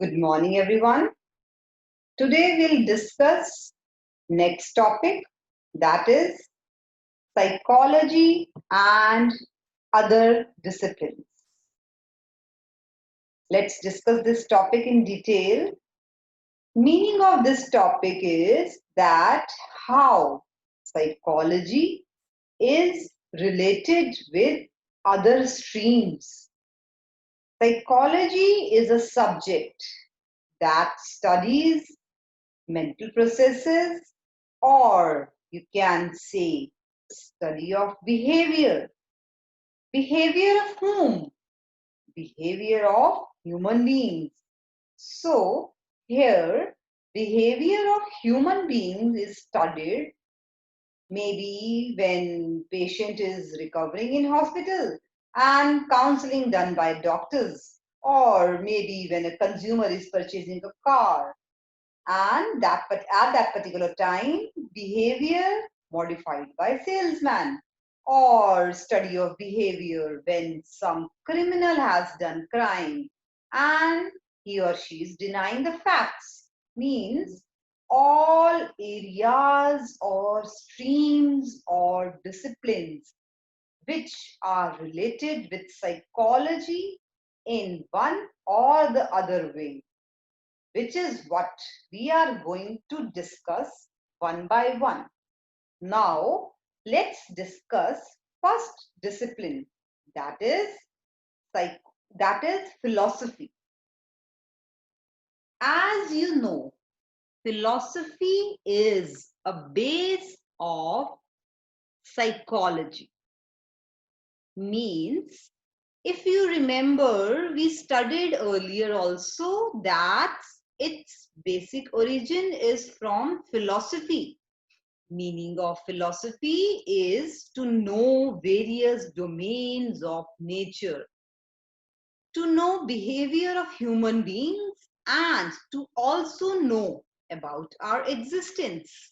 Good morning, everyone. Today we'll discuss next topic, that is psychology and other disciplines. Let's discuss this topic in detail. Meaning of this topic is that how psychology is related with other streams. Psychology is a subject that studies mental processes, or you can say study of behavior. Behavior of whom? Behavior of human beings. So here behavior of human beings is studied maybe when patient is recovering in hospital and counseling done by doctors, or maybe when a consumer is purchasing a car, and at that particular time behavior modified by salesman, or study of behavior when some criminal has done crime and he or she is denying the facts, means all areas or streams or disciplines which are related with psychology in one or the other way, which is what we are going to discuss one by one. Now, let's discuss first discipline, that is psych that is philosophy. As you know, philosophy is a base of psychology. Means, if you remember, we studied earlier also that its basic origin is from philosophy. Meaning of philosophy is to know various domains of nature, to know behavior of human beings, and to also know about our existence.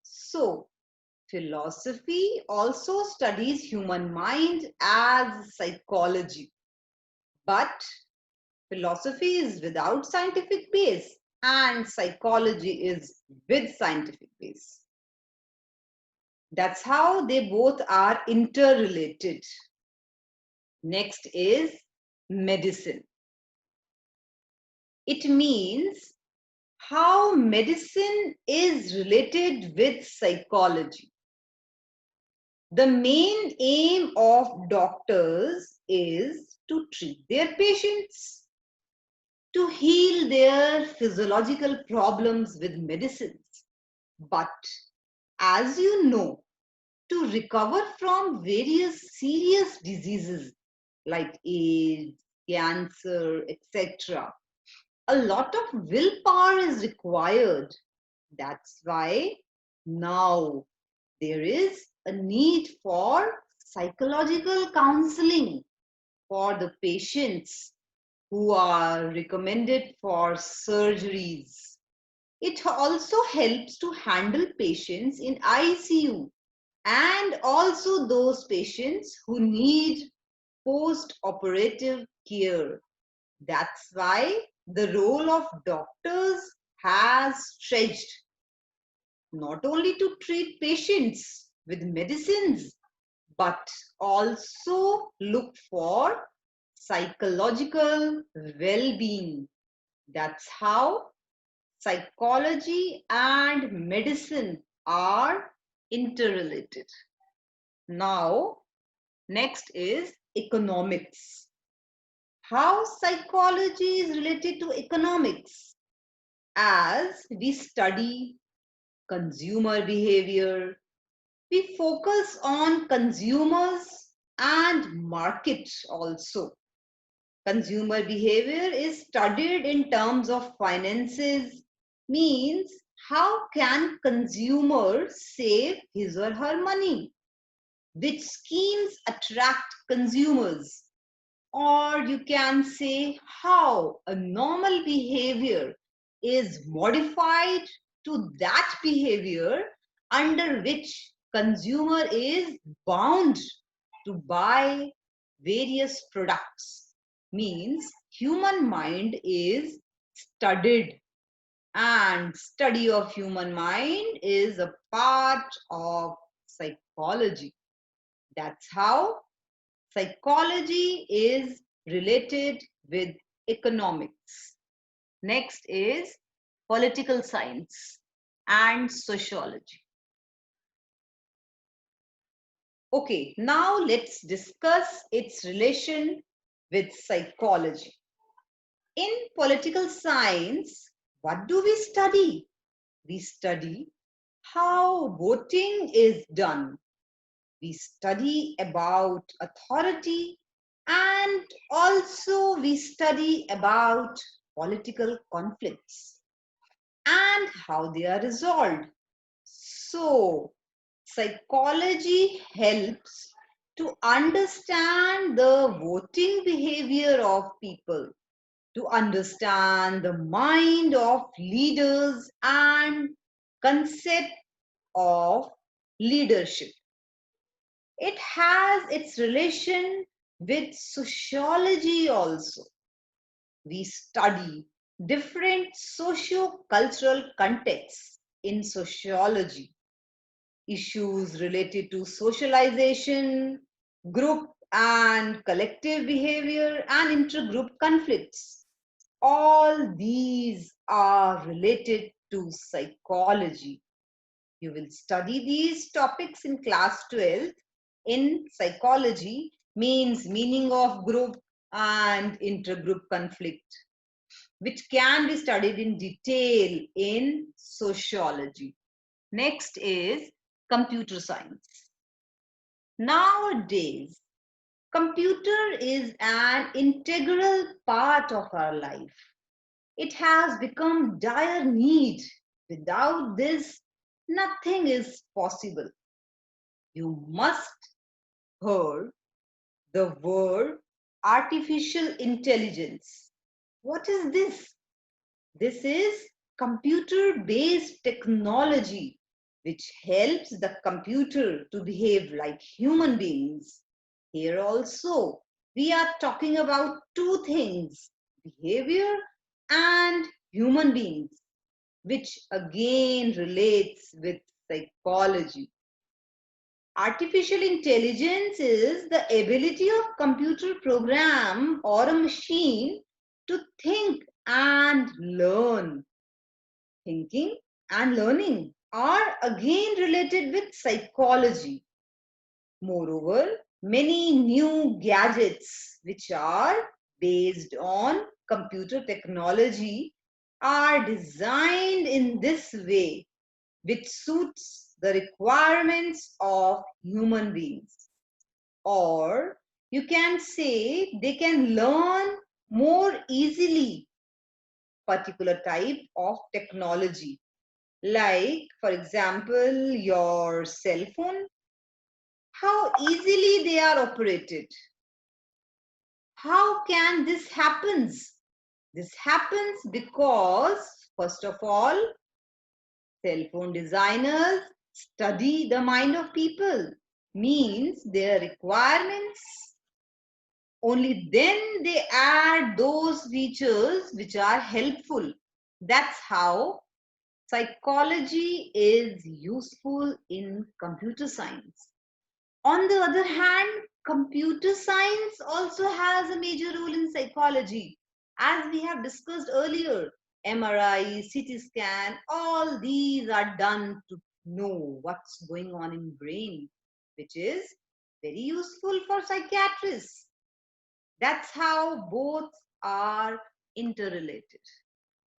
So, philosophy also studies human mind as psychology, but philosophy is without scientific base and psychology is with scientific base. That's how they both are interrelated. Next is medicine. It means how medicine is related with psychology. The main aim of doctors is to treat their patients, to heal their physiological problems with medicines. But as you know, to recover from various serious diseases like AIDS, cancer, etc., a lot of willpower is required. That's why now there is a need for psychological counseling for the patients who are recommended for surgeries. It also helps to handle patients in ICU and also those patients who need post-operative care. That's why the role of doctors has stretched not only to treat patients with medicines, but also look for psychological well-being. That's how psychology and medicine are interrelated. Now, next is economics. How psychology is related to economics? As we study consumer behavior, we focus on consumers and market also. Consumer behavior is studied in terms of finances, means how can consumer save his or her money? Which schemes attract consumers? Or you can say how a normal behavior is modified to that behavior under which consumer is bound to buy various products. Means human mind is studied, and study of human mind is a part of psychology. That's how psychology is related with economics. Next is political science and sociology. Okay, now let's discuss its relation with psychology. In political science, what do we study? We study how voting is done. We study about authority, and also we study about political conflicts and how they are resolved. So, psychology helps to understand the voting behavior of people, to understand the mind of leaders and concept of leadership. It has its relation with sociology also. We study different socio-cultural contexts in sociology, issues related to socialization, group and collective behavior, and intergroup conflicts. All these are related to psychology. You will study these topics in class 12 in psychology, means meaning of group and intergroup conflict, which can be studied in detail in sociology. Next is computer science. Nowadays, computer is an integral part of our life. It has become dire need. Without this, nothing is possible. You must heard the word artificial intelligence. What is this? This is computer-based technology which helps the computer to behave like human beings. Here also, we are talking about two things, behavior and human beings, which again relates with psychology. Artificial intelligence is the ability of computer program or a machine to think and learn. Thinking and learning are again related with psychology. Moreover, many new gadgets which are based on computer technology are designed in this way, which suits the requirements of human beings. Or you can say they can learn more easily particular type of technology. Like, for example, your cell phone, how easily they are operated. How can this happen? This happens because, first of all, cell phone designers study the mind of people, means their requirements. Only then they add those features which are helpful. That's how psychology is useful in computer science. On the other hand, computer science also has a major role in psychology. As we have discussed earlier, MRI, CT scan, all these are done to know what's going on in brain, which is very useful for psychiatrists. That's how both are interrelated.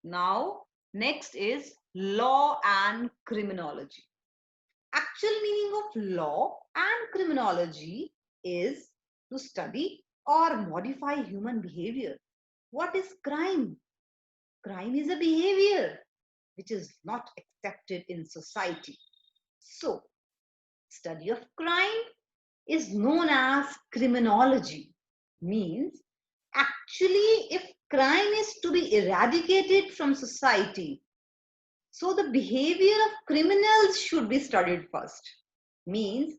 Now, next is law and criminology. Actual meaning of law and criminology is to study or modify human behavior. What is crime? Crime is a behavior which is not accepted in society. So, study of crime is known as criminology. Means, actually, if crime is to be eradicated from society, so the behavior of criminals should be studied first. Means,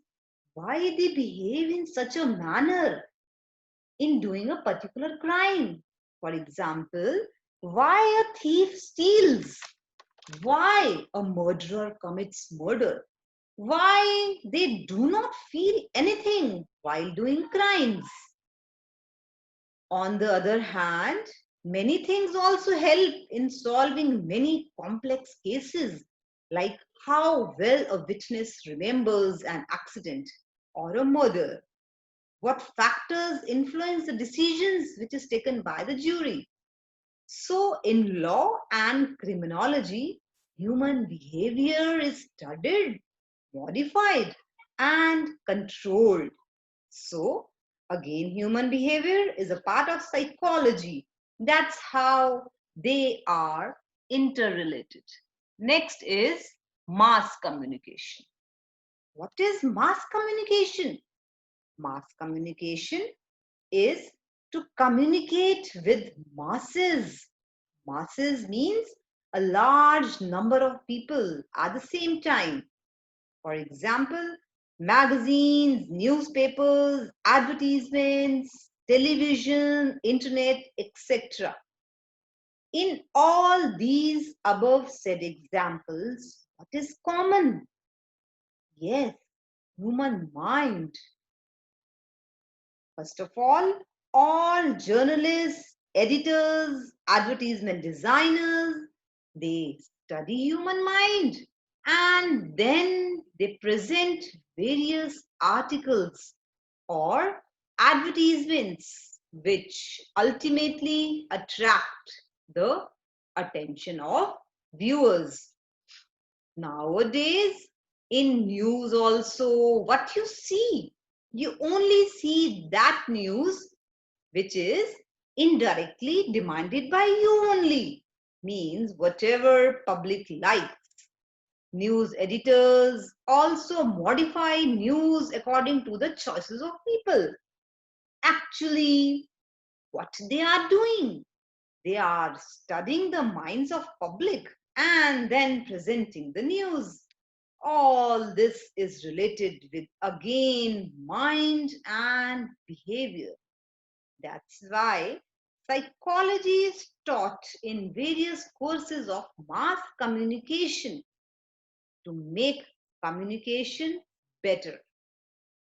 why they behave in such a manner in doing a particular crime. For example, Why a thief steals? Why a murderer commits murder? Why they do not feel anything while doing crimes? On the other hand, many things also help in solving many complex cases, like how well a witness remembers an accident or a murder. What factors influence the decisions which is taken by the jury? So, in law and criminology, human behavior is studied, modified, and controlled. So, again, human behavior is a part of psychology. That's how they are interrelated. Next is mass communication. What is mass communication? Mass communication is to communicate with masses. Masses means a large number of people at the same time. For example, magazines, newspapers, advertisements, television, internet, etc. In all these above said examples, what is common? Yes, human mind. First of all journalists, editors, advertisement designers, they study human mind and then they present various articles or advertisements which ultimately attract the attention of viewers. Nowadays, in news also, what you only see that news which is indirectly demanded by you only. Means whatever public likes. News editors also modify news according to the choices of people. Actually, what they are doing? They are studying the minds of public and then presenting the news. All this is related with again mind and behavior. That's why psychology is taught in various courses of mass communication to make communication better.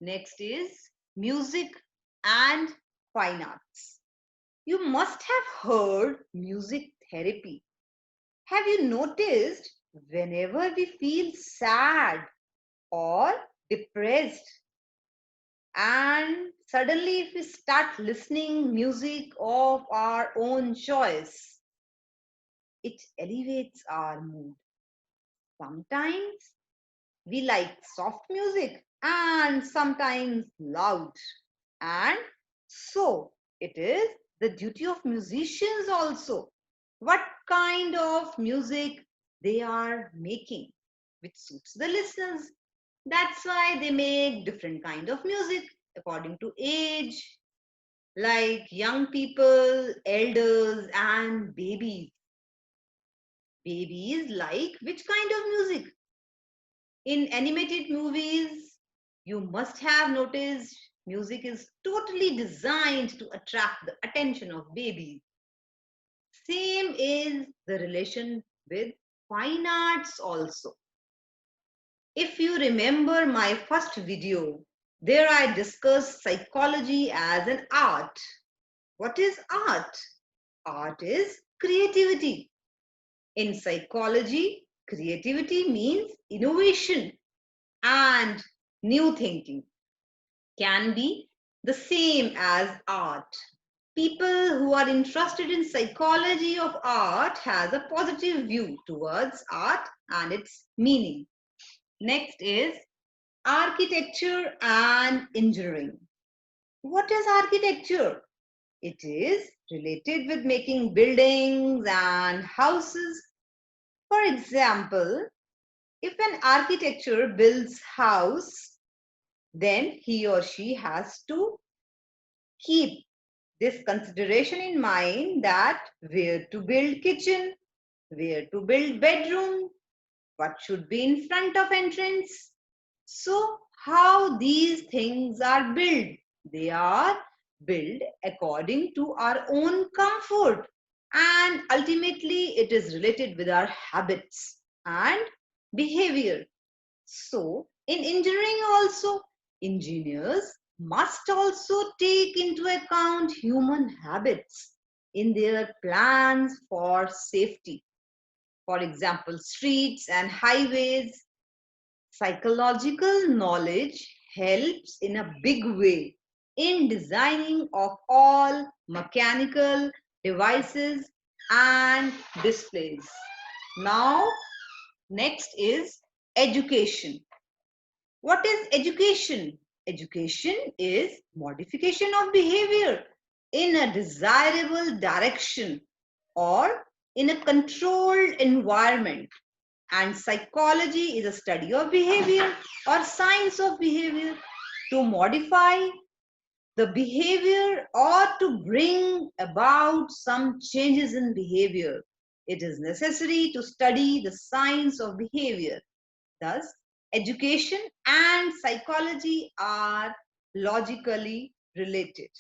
Next is music and fine arts. You must have heard music therapy. Have you noticed whenever we feel sad or depressed, and suddenly if we start listening music of our own choice, it elevates our mood. Sometimes we like soft music and sometimes loud, and so it is the duty of musicians also what kind of music they are making which suits the listeners. That's why they make different kind of music according to age, like young people, elders, and babies. Babies like which kind of music? In animated movies, you must have noticed music is totally designed to attract the attention of babies. Same is the relation with fine arts also. If you remember my first video, there I discussed psychology as an art. What is art? Art is creativity. In psychology, creativity means innovation and new thinking can be the same as art. People who are interested in psychology of art has a positive view towards art and its meaning. Next is architecture and engineering. What is architecture? It is related with making buildings and houses. For example, if an architecture builds house, then he or she has to keep this consideration in mind that where to build kitchen, where to build bedroom, what should be in front of entrance. So how these things are built? They are built according to our own comfort and ultimately it is related with our habits and behavior. So in engineering also, engineers must also take into account human habits in their plans for safety. For example, streets and highways. Psychological knowledge helps in a big way in designing of all mechanical devices and displays. Now, next is education. What is education? Education is modification of behavior in a desirable direction or in a controlled environment. And psychology is a study of behavior or science of behavior to modify the behavior or to bring about some changes in behavior. It is necessary to study the science of behavior. Thus, education and psychology are logically related.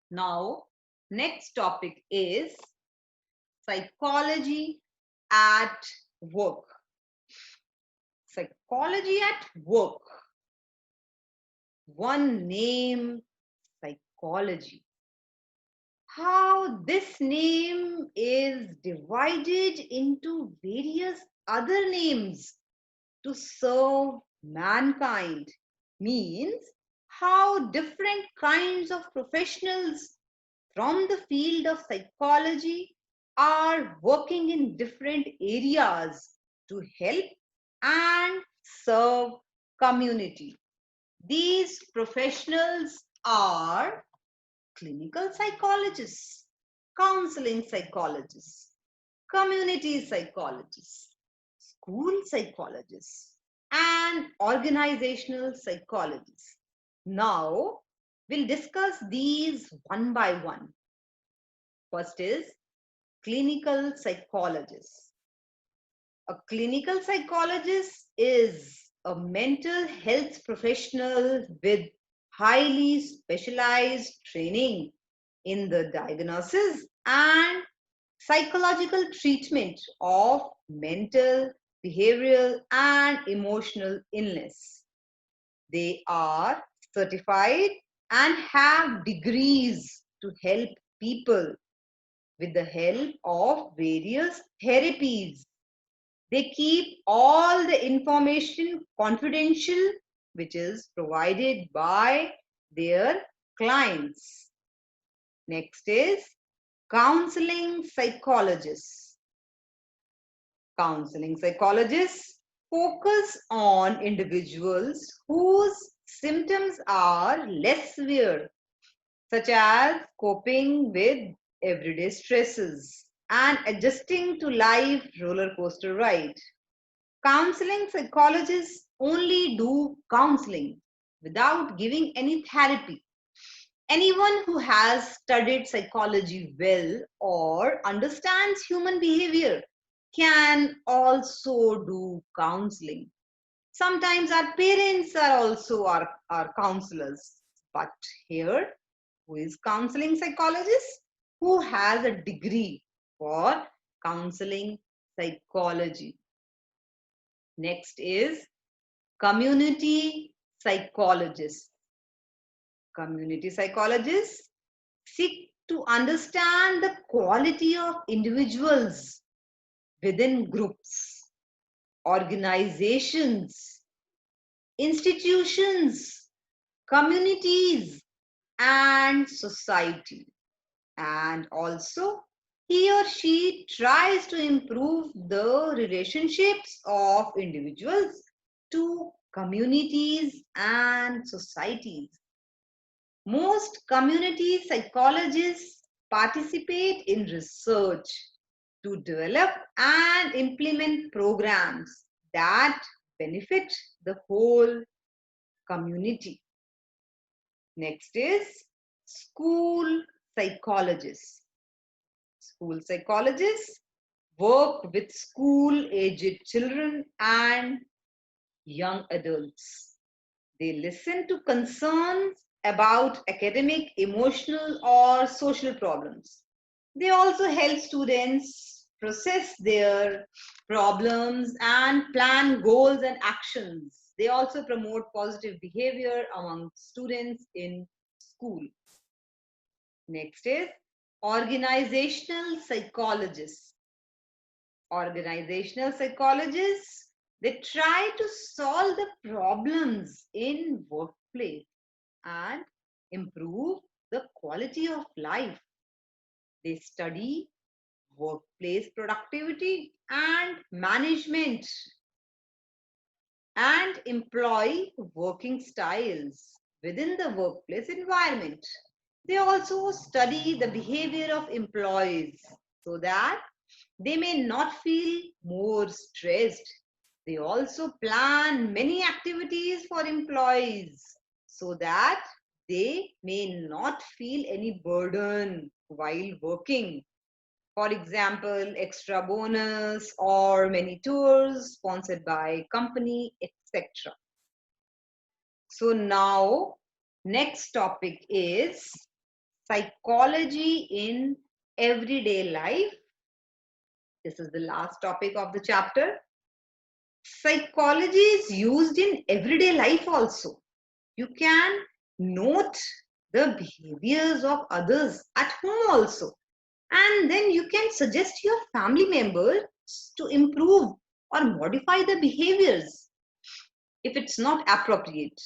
Now, next topic is psychology at work. Psychology at work. One name, psychology. How this name is divided into various other names to serve mankind means how different kinds of professionals from the field of psychology are working in different areas to help and serve community. These professionals are clinical psychologists, counseling psychologists, community psychologists, school psychologists, and organizational psychologists. Now, we'll discuss these one by one. First is clinical psychologist. A clinical psychologist is a mental health professional with highly specialized training in the diagnosis and psychological treatment of mental, behavioral, and emotional illness. They are certified and have degrees to help people with the help of various therapies. They keep all the information confidential, which is provided by their clients. Next is counseling psychologists. Counseling psychologists focus on individuals whose symptoms are less severe, such as coping with everyday stresses and adjusting to life roller coaster ride. Counseling psychologists only do counseling without giving any therapy. Anyone who has studied psychology well or understands human behavior can also do counseling. Sometimes our parents are also our counselors. But here, who is counseling psychologist? Who has a degree for counseling psychology. Next is community psychologists. Community psychologists seek to understand the quality of individuals within groups, organizations, institutions, communities, and society. And also, he or she tries to improve the relationships of individuals to communities and societies. Most community psychologists participate in research to develop and implement programs that benefit the whole community. Next is school psychologists. School psychologists work with school-aged children and young adults. They listen to concerns about academic, emotional, or social problems. They also help students process their problems and plan goals and actions. They also promote positive behavior among students in school. Next is organizational psychologists. Organizational psychologists, they try to solve the problems in workplace and improve the quality of life. They study workplace productivity and management and employee working styles within the workplace environment. They also study the behavior of employees so that they may not feel more stressed. They also plan many activities for employees so that they may not feel any burden while working. For example, extra bonus or many tours sponsored by company, etc. So now, next topic is psychology in everyday life. This is the last topic of the chapter. Psychology is used in everyday life also. You can note the behaviors of others at home also. And then you can suggest your family members to improve or modify the behaviors if it's not appropriate.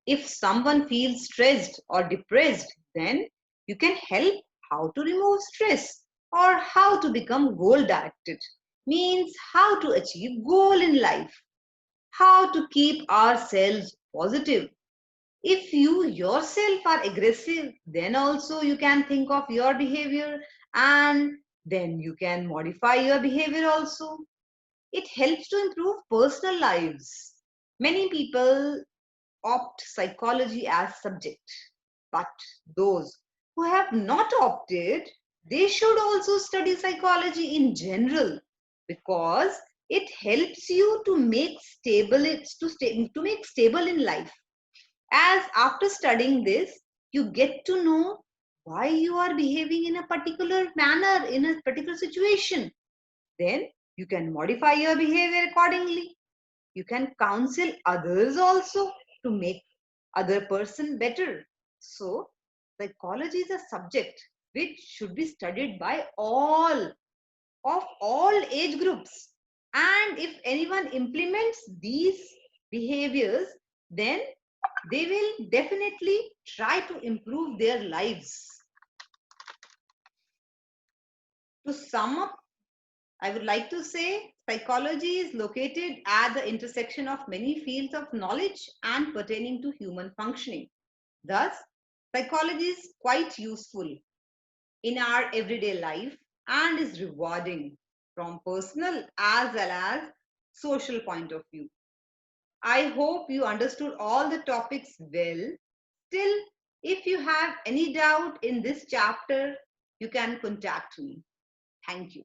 If someone feels stressed or depressed, then you can help how to remove stress or how to become goal directed. Means how to achieve goal in life, how to keep ourselves positive. If you yourself are aggressive, then also you can think of your behavior and then you can modify your behavior also. It helps to improve personal lives. Many people opt psychology as subject, but those who have not opted, they should also study psychology in general because it helps you to make stable in life. As after studying this, you get to know why you are behaving in a particular manner in a particular situation. Then you can modify your behavior accordingly. You can counsel others also to make other person better. So psychology is a subject which should be studied by all of all age groups. And if anyone implements these behaviors, then they will definitely try to improve their lives. To sum up, I would like to say psychology is located at the intersection of many fields of knowledge and pertaining to human functioning. Thus, psychology is quite useful in our everyday life and is rewarding from personal as well as social point of view. I hope you understood all the topics well. Still, if you have any doubt in this chapter, you can contact me. Thank you.